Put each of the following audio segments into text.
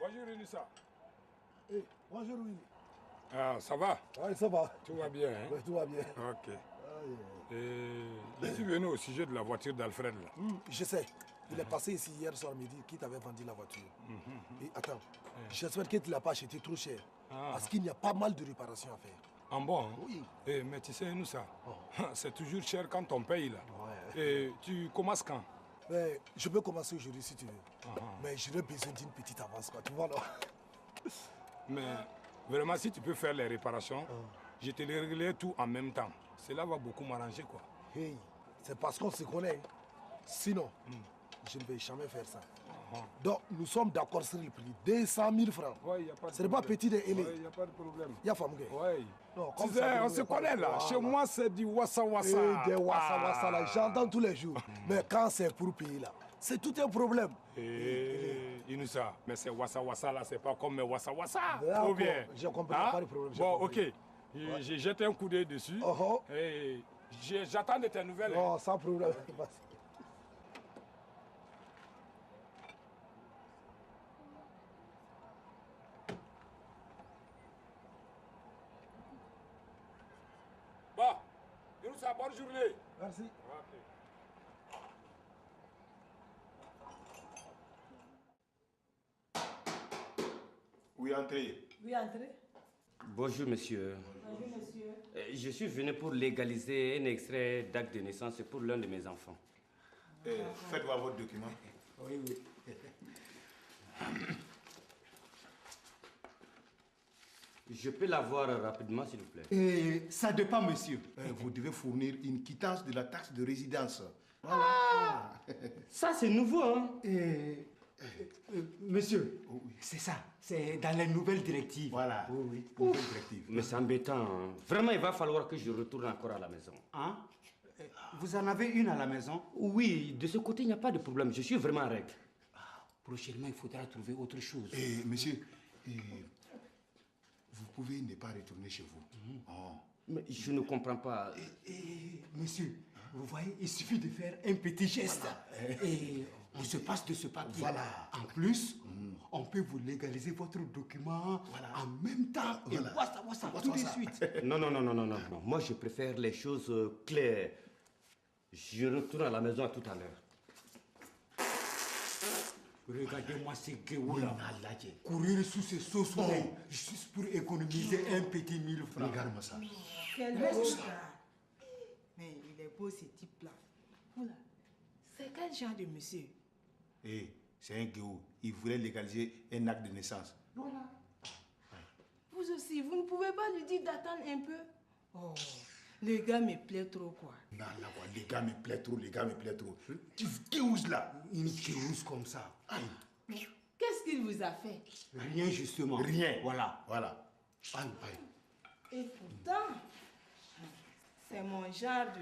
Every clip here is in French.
Bonjour Inissa. Hey, bonjour Willy. Ah, ça va? Oui, ça va. Tout va bien, hein? Oui, tout va bien. Ok. Je suis venu au sujet de la voiture d'Alfred, là. Je sais. Il est passé ici hier soir midi, qui t'avait vendu la voiture. Et attends, j'espère que tu ne l'as pas acheté trop cher. Parce qu'il y a pas mal de réparations à faire. En bon, hein? Oui. Mais tu sais, nous, ça, c'est toujours cher quand on paye, là. Ouais. Et tu commences quand? Mais je peux commencer aujourd'hui si tu veux. Mais j'aurais besoin d'une petite avance, quoi. Tu vois, là. Mais vraiment, si tu peux faire les réparations, je te les réglerai tout en même temps. Cela va beaucoup m'arranger, quoi. Hey, c'est parce qu'on se connaît. Sinon, je ne vais jamais faire ça. Donc, nous sommes d'accord sur le prix. 200 000 francs. Ouais, y a pas de Ce n'est pas problème. petit de Hélé. Ouais, y a pas de problème. Il y a femme. Ouais. Non, Tu comme sais, ça, on se connaît, là. voilà. Chez moi, c'est du wassa wassa. Et des wassa wassa, là, j'entends tous les jours. Mais quand c'est pour payer, là, c'est tout un problème. Inoussa, mais c'est wassa wassa, là, c'est pas comme mes wassa wassa. D'accord, Ou bien? j'ai compris, pas de problème, j'ai Bon, compris. ok. J'ai jeté un coup d'œil dessus. Et j'attends de tes nouvelles. Non, sans problème. Bon, Inoussa, bonne journée. Merci. Ok. Oui, entrez. Oui, entrez. Bonjour monsieur. Bonjour, monsieur. Je suis venu pour légaliser un extrait d'acte de naissance pour l'un de mes enfants. Faites voir votre document. Oui, oui. Je peux l'avoir rapidement s'il vous plaît. Et ça dépend, monsieur. Vous devez fournir une quittance de la taxe de résidence. Ça c'est nouveau hein. Monsieur, c'est ça, c'est dans les nouvelles directives. Voilà. Oui, oui. Nouvelle directive. Mais c'est embêtant. Hein. Vraiment il va falloir que je retourne encore à la maison. Hein? Vous en avez une à la maison? Oui, de ce côté il n'y a pas de problème. Je suis vraiment en règle. Prochainement, il faudra trouver autre chose. Monsieur, vous pouvez ne pas retourner chez vous. Mais je ne comprends pas. Monsieur, vous voyez, il suffit de faire un petit geste. Et on se passe de ce papier. Voilà. En plus, on peut vous légaliser votre document en même temps. Et voilà, tout de suite. Non. Moi je préfère les choses claires. Je retourne à la maison à tout à l'heure. Regardez-moi ces guéoulas. Courir sous ces sauces juste pour économiser un petit 1000 francs. Regarde-moi ça. Quel beau gars. Mais il est beau ce type-là. Voilà. C'est quel genre de monsieur? C'est un guéou. Il voulait légaliser un acte de naissance. Voilà. Vous aussi, vous ne pouvez pas lui dire d'attendre un peu? Oh, le gars me plaît trop, quoi. Non, les gars me plaît trop, Tu guéouses là. Une guéousse comme ça. Mais qu'est-ce qu'il vous a fait? Rien justement. Rien. Voilà. Aïe. Et pourtant, c'est mon genre de...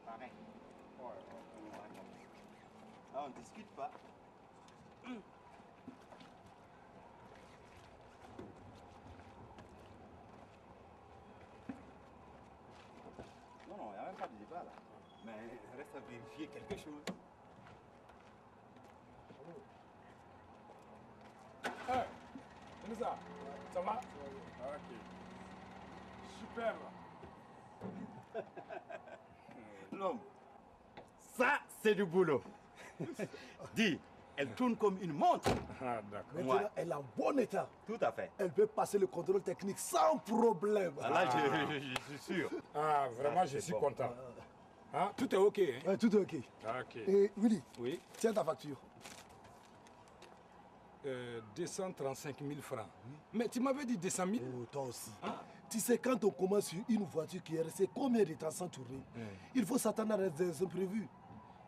Pareil. Ah, on discute pas. Non, il n'y a même pas de débat là. Mais il reste à vérifier quelque chose. Inoussa, ça va? Ok. Super. L'homme, ça c'est du boulot. Dis, elle tourne comme une montre. Ah, d'accord. Maintenant, elle est en bon état. Tout à fait. Elle peut passer le contrôle technique sans problème. Là, je suis sûr. Ah, vraiment, je suis content. Hein? Tout est OK, hein? Ouais, tout est OK. Ok. Et Willy, Oui. tiens ta facture. 235 000 francs. Mais tu m'avais dit 200 000? Oh, toi aussi. Tu sais, quand on commence sur une voiture qui est restée combien de temps sans tourner, il faut s'attendre à des imprévus.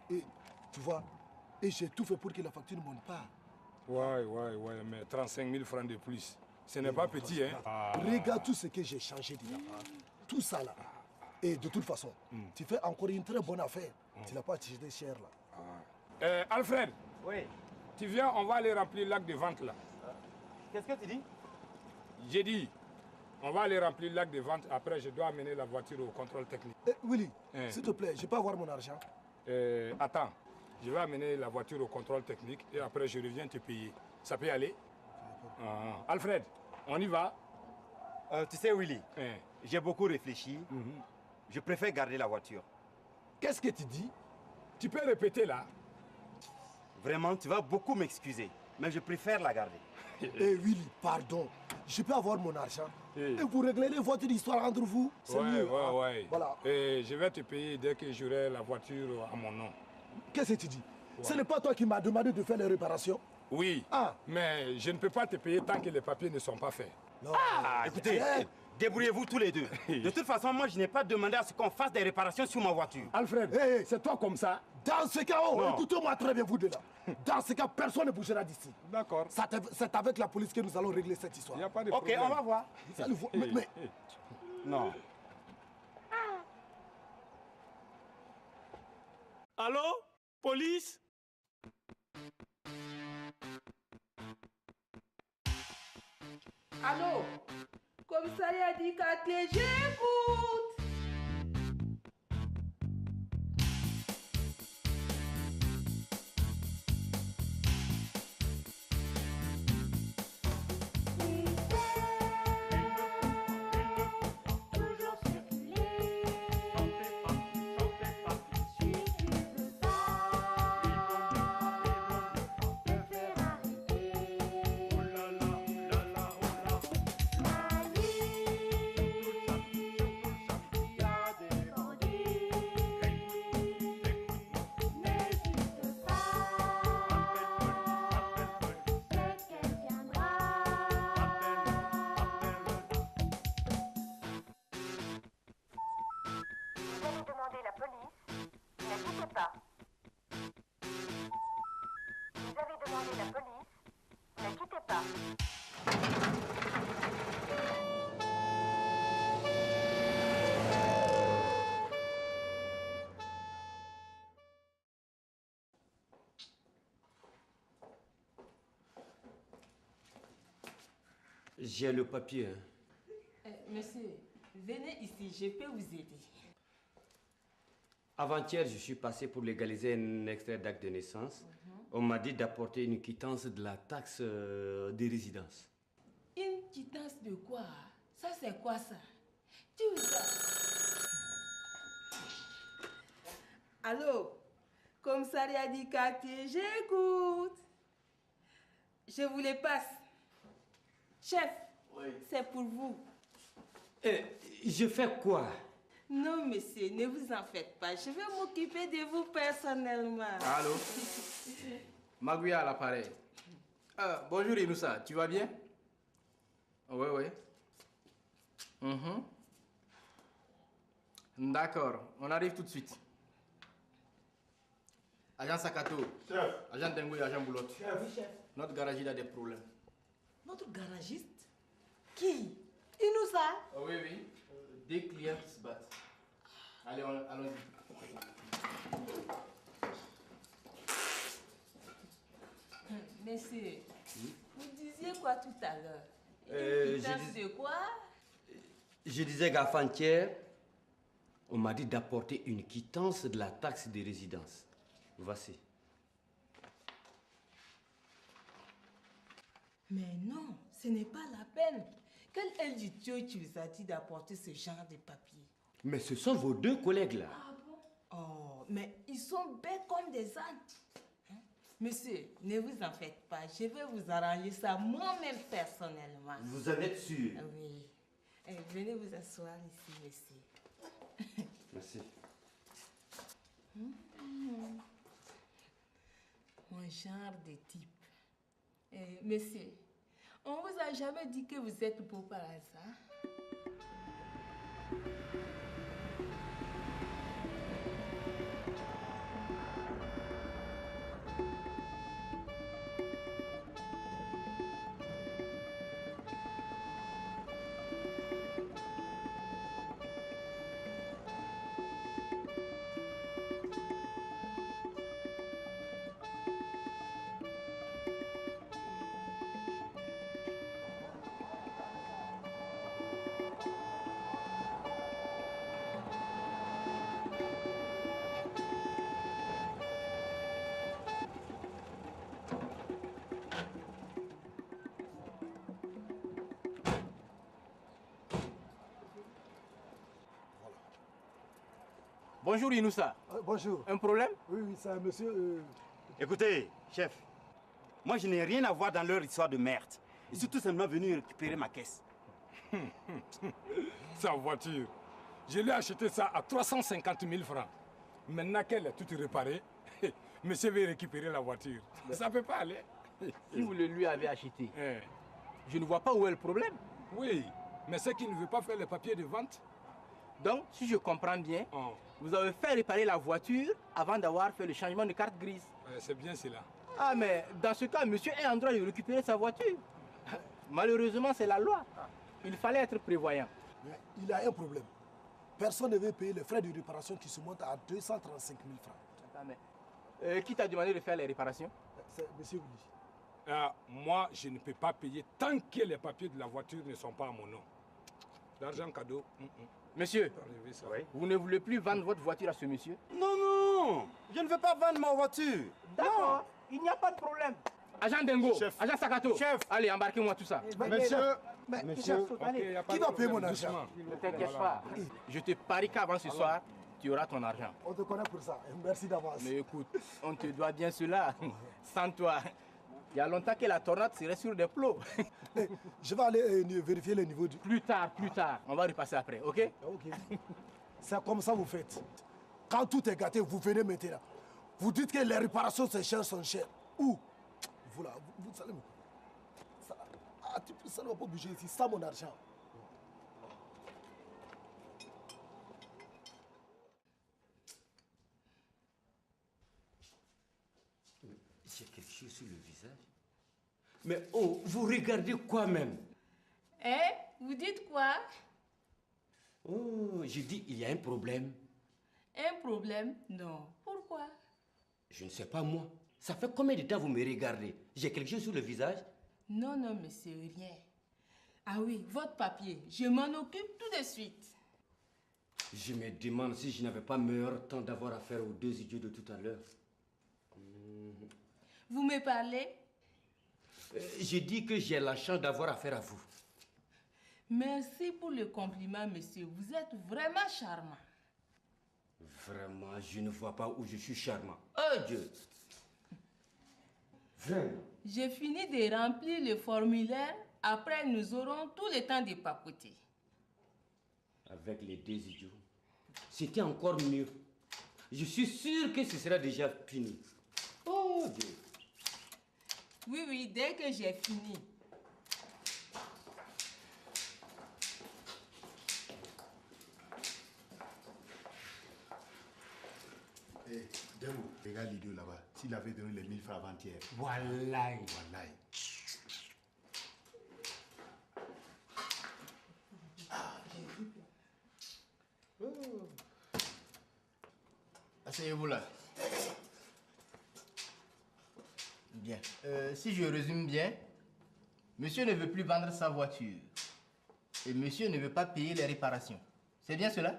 Et tu vois, et j'ai tout fait pour que la facture ne monte pas. Ouais, mais 35 000 francs de plus. Ce n'est pas petit, hein? Regarde tout ce que j'ai changé déjà. Tout ça là. Et de toute façon, tu fais encore une très bonne affaire. Tu n'as pas acheté cher là. Alfred, Oui. tu viens, on va aller remplir l'acte de vente là. Qu'est-ce que tu dis? J'ai dit, On va aller remplir l'acte de vente. Après, je dois amener la voiture au contrôle technique. Willy, Hein. s'il te plaît, je peux avoir mon argent? Attends, je vais amener la voiture au contrôle technique et après, je reviens te payer. Ça peut aller? Alfred, on y va? Tu sais, Willy, Hein. j'ai beaucoup réfléchi. Je préfère garder la voiture. Qu'est-ce que tu dis? Tu peux répéter là? Vraiment, tu vas beaucoup m'excuser, mais je préfère la garder. Willy, pardon. Je peux avoir mon argent? Eh. Et vous réglerez votre histoire entre vous? C'est mieux. hein. Ouais. Voilà. Et je vais te payer dès que j'aurai la voiture à mon nom. Qu'est-ce que tu dis? Ce n'est pas toi qui m'as demandé de faire les réparations? Oui, Ah. mais je ne peux pas te payer tant que les papiers ne sont pas faits. Non. Écoutez, débrouillez-vous tous les deux. De toute façon, moi, je n'ai pas demandé à ce qu'on fasse des réparations sur ma voiture. Alfred, Hey. c'est toi comme ça? Dans ce cas, Non. écoutez-moi très bien, vous deux là. Dans ce cas, personne ne bougera d'ici. D'accord. C'est avec la police que nous allons régler cette histoire. Il n'y a pas de Ok, problème. on va voir. Vous allez voir. Mais- Non. Allô? Police? Allô? Commissariat du quartier, j'écoute. Toujours circuler. Si tu veux pas te faire arrêter. La nuit, il y a des bandits. N'hésite pas, c'est qu'elle viendra. Vous allez demander la police. Ne quittez pas. Vous avez demandé la police. Ne quittez pas. J'ai le papier. Hein. Monsieur, venez ici, je peux vous aider. Avant-hier, je suis passé pour légaliser un extrait d'acte de naissance. On m'a dit d'apporter une quittance de la taxe de résidence. Une quittance de quoi? Ça, c'est quoi ça? Tu sais. Allô? Commissariat du quartier, j'écoute. Je vous les passe. Chef, c'est pour vous. Je fais quoi? Non, monsieur, ne vous en faites pas. Je vais m'occuper de vous personnellement. Allô? Maguia à l'appareil. Bonjour Inoussa, tu vas bien? Oui. D'accord, on arrive tout de suite. Agent Sakato. Chef. Agent Dengo et agent Boulotte. Oui, chef. Notre garagiste a des problèmes. Notre garagiste? Qui? Inoussa? Oui. Des clients qui se battent. Allez, allons-y. Monsieur, vous disiez quoi tout à l'heure? Je Une quittance dis- de quoi? Je disais qu'avant-hier, on m'a dit d'apporter une quittance de la taxe de résidence. Voici. Mais non, ce n'est pas la peine. Quel idiot tu vous as dit d'apporter ce genre de papier? Mais ce sont vos deux collègues là. Ah bon? Oh, mais ils sont bêtes comme des ânes. Hein? Monsieur, ne vous en faites pas. Je vais vous arranger ça moi-même personnellement. Vous en êtes sûr? Oui. Venez vous asseoir ici, monsieur. Merci. Mon genre de type. Monsieur, on vous a jamais dit que vous êtes beau par hasard? Bonjour Inoussa. Bonjour. Un problème? Oui, oui, c'est un monsieur... Écoutez, chef, moi je n'ai rien à voir dans leur histoire de merde. Je suis tout simplement venu récupérer ma caisse. Sa voiture. Je lui ai acheté ça à 350 000 francs. Maintenant qu'elle est toute réparée, monsieur veut récupérer la voiture. Ça ne peut pas aller. Si vous le lui avez acheté, je ne vois pas où est le problème. Oui, mais c'est qu'il ne veut pas faire les papiers de vente. Donc, si je comprends bien, vous avez fait réparer la voiture avant d'avoir fait le changement de carte grise. C'est bien cela. Ah, mais dans ce cas, monsieur est en droit de récupérer sa voiture. Malheureusement, c'est la loi. Il fallait être prévoyant. Mais il a un problème. Personne ne veut payer les frais de réparation qui se montent à 235 000 francs. Attends, mais, qui t'a demandé de faire les réparations? C'est monsieur Willy. Moi, je ne peux pas payer tant que les papiers de la voiture ne sont pas à mon nom. L'argent cadeau. Monsieur, vous ne voulez plus vendre votre voiture à ce monsieur? Non, non, je ne veux pas vendre ma voiture. D'accord, il n'y a pas de problème. Agent Dengo, agent Sakato, chef. Allez, embarquez-moi tout ça. Monsieur, qui va payer mon argent? Ne t'inquiète pas. Je te parie qu'avant ce soir, tu auras ton argent. On te connaît pour ça. Merci d'avance. Mais écoute, on te doit bien cela. Sans toi, il y a longtemps que la tornade serait sur des plots. Je vais aller vérifier le niveau du... Plus tard. On va repasser après, ok? Ok. C'est comme ça que vous faites. Quand tout est gâté, vous venez maintenant. Vous dites que les réparations sont chères. Où? Voilà, vous savez... Ça ne va pas bouger ici, ça mon argent. J'ai quelque chose sur le visage. Mais oh, vous regardez quoi même? Vous dites quoi? Oh, j'ai dit, il y a un problème. Un problème? Non. Pourquoi? Je ne sais pas moi. Ça fait combien de temps vous me regardez? J'ai quelque chose sur le visage? Non, monsieur, rien. Ah oui, votre papier. Je m'en occupe tout de suite. Je me demande si je n'avais pas meilleur temps d'avoir affaire aux deux idiots de tout à l'heure. Vous me parlez? J'ai dit que j'ai la chance d'avoir affaire à vous. Merci pour le compliment, monsieur. Vous êtes vraiment charmant. Vraiment, je ne vois pas où je suis charmant. Oh Dieu! Vraiment. J'ai fini de remplir le formulaire. Après, nous aurons tout le temps de papoter. Avec les deux idiots, c'était encore mieux. Je suis sûr que ce sera déjà fini. Oh Dieu! Oui, dès que j'ai fini. Regarde l'idiot là-bas. S'il avait donné les 1000 francs avant-hier. Wallahi. Asseyez-vous là. Bien. Si je résume bien, monsieur ne veut plus vendre sa voiture. Et monsieur ne veut pas payer les réparations. C'est bien cela?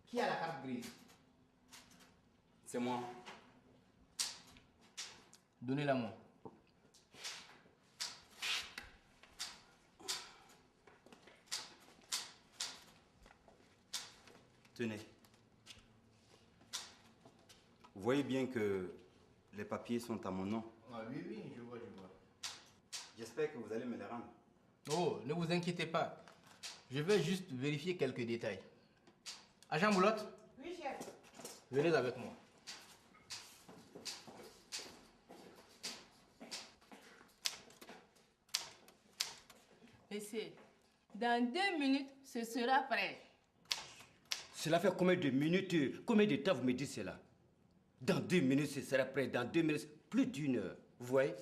Qui a la carte grise? C'est moi. Donnez-la moi. Tenez. Vous voyez bien que les papiers sont à mon nom. Ah oui, je vois. J'espère que vous allez me les rendre. Oh, ne vous inquiétez pas. Je vais juste vérifier quelques détails. Agent Boulotte? Oui, chef. Venez avec moi. Monsieur, dans 2 minutes, ce sera prêt. Cela fait combien de minutes, combien de temps vous me dites cela? Dans 2 minutes, ce sera prêt. Dans 2 minutes, plus d'1 heure. Vous voyez?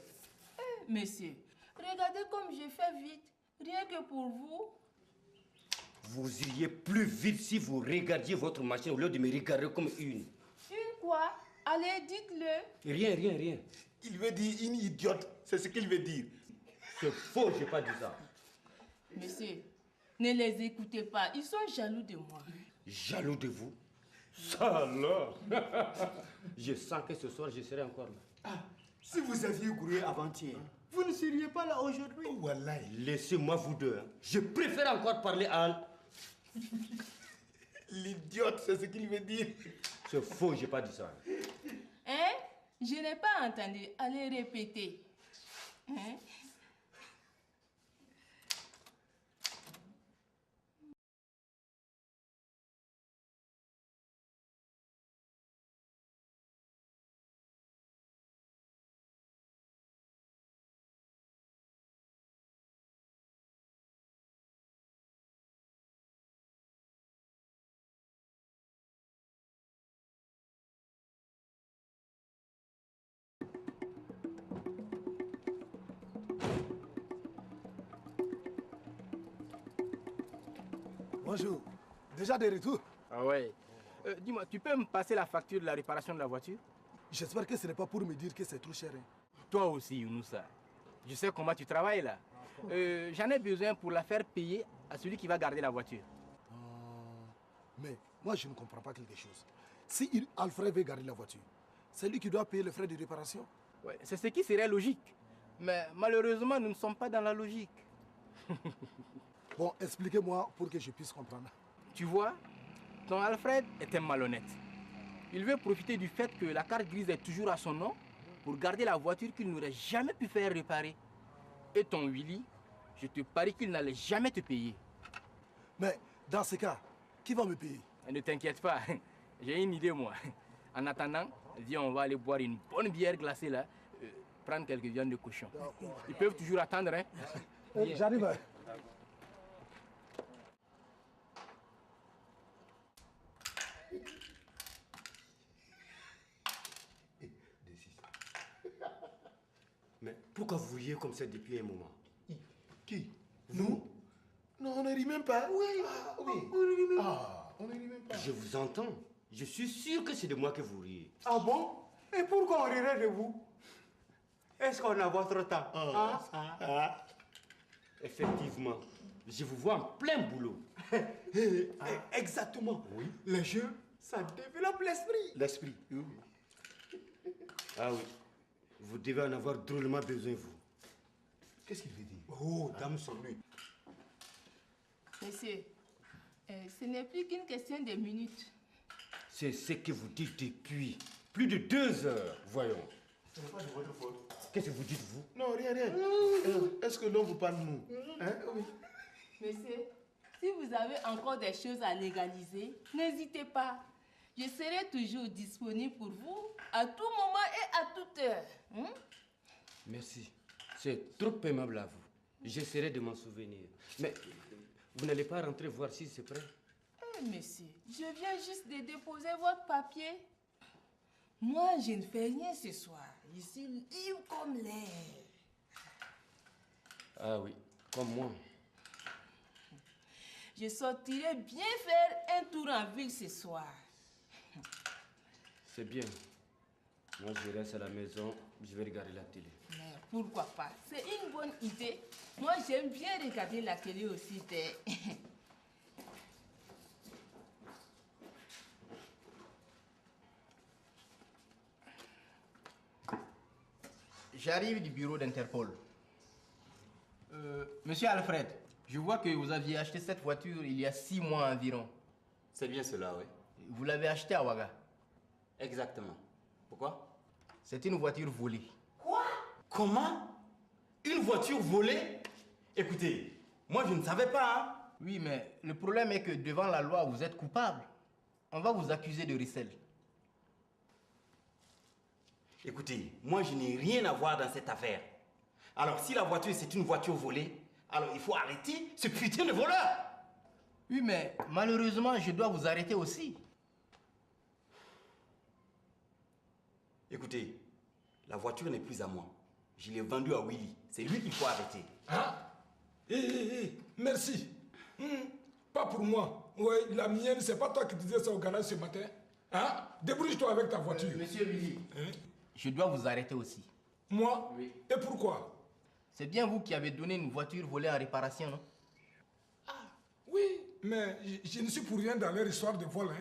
Monsieur, regardez comme je fais vite. Rien que pour vous. Vous iriez plus vite si vous regardiez votre machine au lieu de me regarder comme une. Une quoi? Allez, dites-le. Rien. Il veut dire une idiote. C'est ce qu'il veut dire. C'est faux, je n'ai pas dit ça. Monsieur, ne les écoutez pas. Ils sont jaloux de moi. Jaloux de vous? Ça alors? Je sens que ce soir, je serai encore là. Si vous aviez couru avant-hier, vous ne seriez pas là aujourd'hui. Oh, wallahi. Laissez-moi vous deux. Hein. Je préfère encore parler à Anne. L'idiote, c'est ce qu'il veut dire. C'est faux, j'ai pas dit ça. Hein? Je n'ai pas entendu. Allez répéter. Hein? Bonjour. Déjà de retour? Ah ouais. Dis-moi, tu peux me passer la facture de la réparation de la voiture? J'espère que ce n'est pas pour me dire que c'est trop cher. Hein. Toi aussi, Younoussa. Je sais comment tu travailles là. J'en ai besoin pour la faire payer à celui qui va garder la voiture. Mais moi, je ne comprends pas quelque chose. Si Alfred veut garder la voiture, c'est lui qui doit payer les frais de réparation. Ouais, c'est ce qui serait logique. Mais malheureusement, nous ne sommes pas dans la logique. Bon, expliquez-moi pour que je puisse comprendre. Tu vois, ton Alfred est un malhonnête. Il veut profiter du fait que la carte grise est toujours à son nom pour garder la voiture qu'il n'aurait jamais pu faire réparer. Et ton Willy, je te parie qu'il n'allait jamais te payer. Mais dans ce cas, qui va me payer? Ne t'inquiète pas, j'ai une idée moi. En attendant, viens, on va aller boire une bonne bière glacée là, prendre quelques viandes de cochon. Ils peuvent toujours attendre, hein. J'arrive. Mais pourquoi vous riez comme ça depuis un moment? Qui? Nous? Non, on ne rit même pas. Oui. Ah, oui. On ne rit même pas. Ah, on ne rit même pas. Je vous entends. Je suis sûr que c'est de moi que vous riez. Ah bon? Et pourquoi on rirait de vous? Est-ce qu'on a votre temps? Effectivement, je vous vois en plein boulot. Exactement. Oui. Le jeu, ça développe l'esprit. L'esprit, oui. Ah oui, vous devez en avoir drôlement besoin, vous. Qu'est-ce qu'il veut dire? Oh, dame sur lui. Monsieur, ce n'est plus qu'une question de minutes. C'est ce que vous dites depuis plus de 2 heures, voyons. Ce n'est pas de votre faute. Qu'est-ce que vous dites, vous? Non, rien. Est-ce que l'on vous parle, nous? Hein? Oui. Monsieur, si vous avez encore des choses à légaliser, n'hésitez pas. Je serai toujours disponible pour vous à tout moment et à toute heure. Hein? Merci. C'est trop aimable à vous. J'essaierai de m'en souvenir. Mais vous n'allez pas rentrer voir si c'est prêt? Monsieur, je viens juste de déposer votre papier. Moi, je ne fais rien ce soir. Je suis libre comme l'air. Ah oui, comme moi. Je sortirai bien faire un tour en ville ce soir. C'est bien. Moi, je reste à la maison, je vais regarder la télé. Mais pourquoi pas? C'est une bonne idée. Moi, j'aime bien regarder la télé aussi. J'arrive du bureau d'Interpol. Monsieur Alfred, je vois que vous aviez acheté cette voiture il y a 6 mois environ. C'est bien cela, oui. Vous l'avez achetée à Ouaga. Exactement. Pourquoi? C'est une voiture volée. Comment? Une voiture volée? Écoutez, moi je ne savais pas, hein. Oui, mais le problème est que devant la loi, vous êtes coupable. On va vous accuser de recel. Écoutez, moi je n'ai rien à voir dans cette affaire. Alors si la voiture c'est une voiture volée, alors il faut arrêter ce putain de voleur. Oui, mais malheureusement, je dois vous arrêter aussi. Écoutez, la voiture n'est plus à moi. Je l'ai vendue à Willy. C'est lui qu'il faut arrêter. Hein? Merci. Pas pour moi. Oui, la mienne, c'est pas toi qui disais ça au garage ce matin. Hein? Débrouille-toi avec ta voiture. Monsieur Willy, je dois vous arrêter aussi. Moi? Oui. Et pourquoi? C'est bien vous qui avez donné une voiture volée en réparation, non? Oui, mais je ne suis pour rien dans leur histoire de vol. Hein.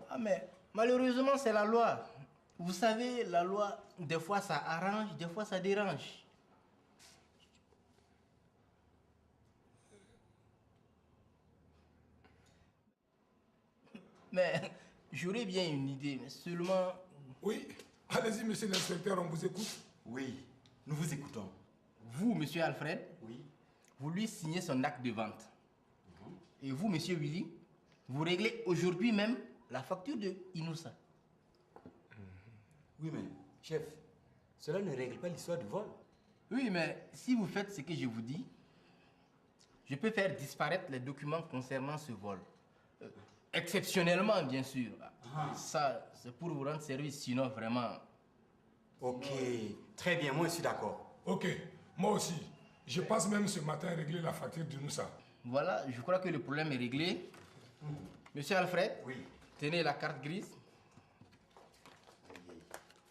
Ah, mais malheureusement, c'est la loi. Vous savez, la loi, des fois ça arrange, des fois ça dérange. Mais j'aurais bien une idée, mais seulement... Oui, allez-y, monsieur l'inspecteur, on vous écoute. Oui, nous vous écoutons. Vous, monsieur Alfred, Oui. vous lui signez son acte de vente. Et vous, monsieur Willy, vous réglez aujourd'hui même la facture de Inoussa. Oui, mais, chef, cela ne règle pas l'histoire du vol. Oui, mais si vous faites ce que je vous dis, je peux faire disparaître les documents concernant ce vol. Exceptionnellement, bien sûr. Ça, c'est pour vous rendre service, sinon vraiment... Ok, très bien, moi je suis d'accord. Ok, moi aussi. Je passe même ce matin à régler la facture de Noussa. Voilà, je crois que le problème est réglé. Monsieur Alfred, Oui. tenez la carte grise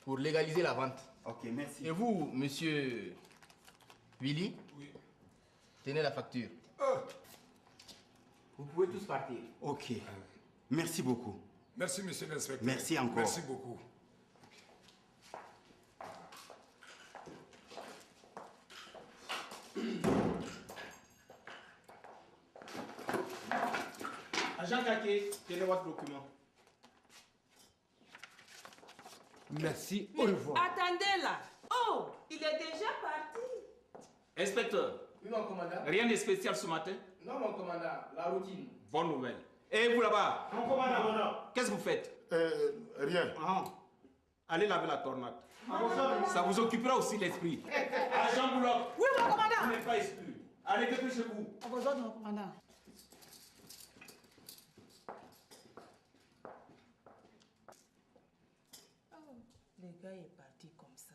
pour légaliser la vente. Ok, merci. Et vous, monsieur Willy, Oui. tenez la facture. Vous pouvez tous partir. Ok, merci beaucoup. Merci, monsieur l'inspecteur. Merci encore. Merci beaucoup. Agent Kaké, tenez votre document. Merci, au revoir. Attendez là. Oh, il est déjà parti. Inspecteur, Oui, mon commandant. rien de spécial ce matin? Non, mon commandant, la routine. Bonne nouvelle. Et vous là-bas? Mon commandant. Qu'est-ce que vous faites? Rien. Allez laver la tornade. Ça vous occupera aussi l'esprit. Agent Bouloc. Oui, mon commandant. Vous n'êtes pas exclu. Allez, dépêchez-vous. À vos ordres, mon commandant. Le gars est parti comme ça.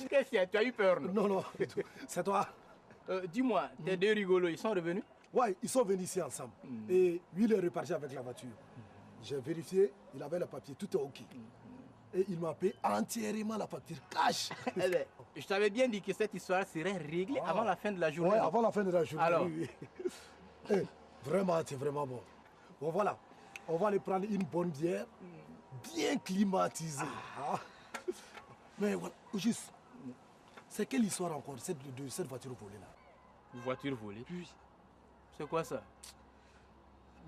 Qu'est-ce qu'il y a? Tu as eu peur, non? Non, non, c'est toi. Dis-moi, tes deux rigolos, ils sont revenus? Ouais, ils sont venus ici ensemble. Et lui, il est reparti avec la voiture. J'ai vérifié, il avait le papier, tout est OK. Et il m'a payé entièrement la facture cash. Eh ben, je t'avais bien dit que cette histoire serait réglée avant la fin de la journée. Ouais, avant la fin de la journée. Alors. Oui, oui. Eh, vraiment, c'est vraiment bon. Bon, voilà. On va aller prendre une bonne bière, bien climatisée. Ah. Mais voilà, juste, c'est quelle histoire encore, de cette voiture volée-là? Voiture volée? Puis, c'est quoi ça?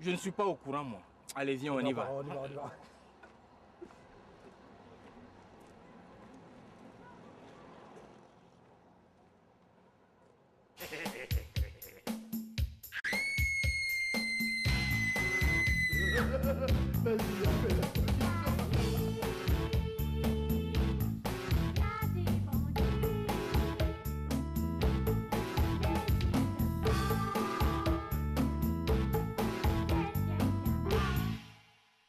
Je ne suis pas au courant, moi. Allez, viens, on y va. On y va, on y va.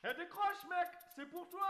Et décroche, mec, c'est pour toi.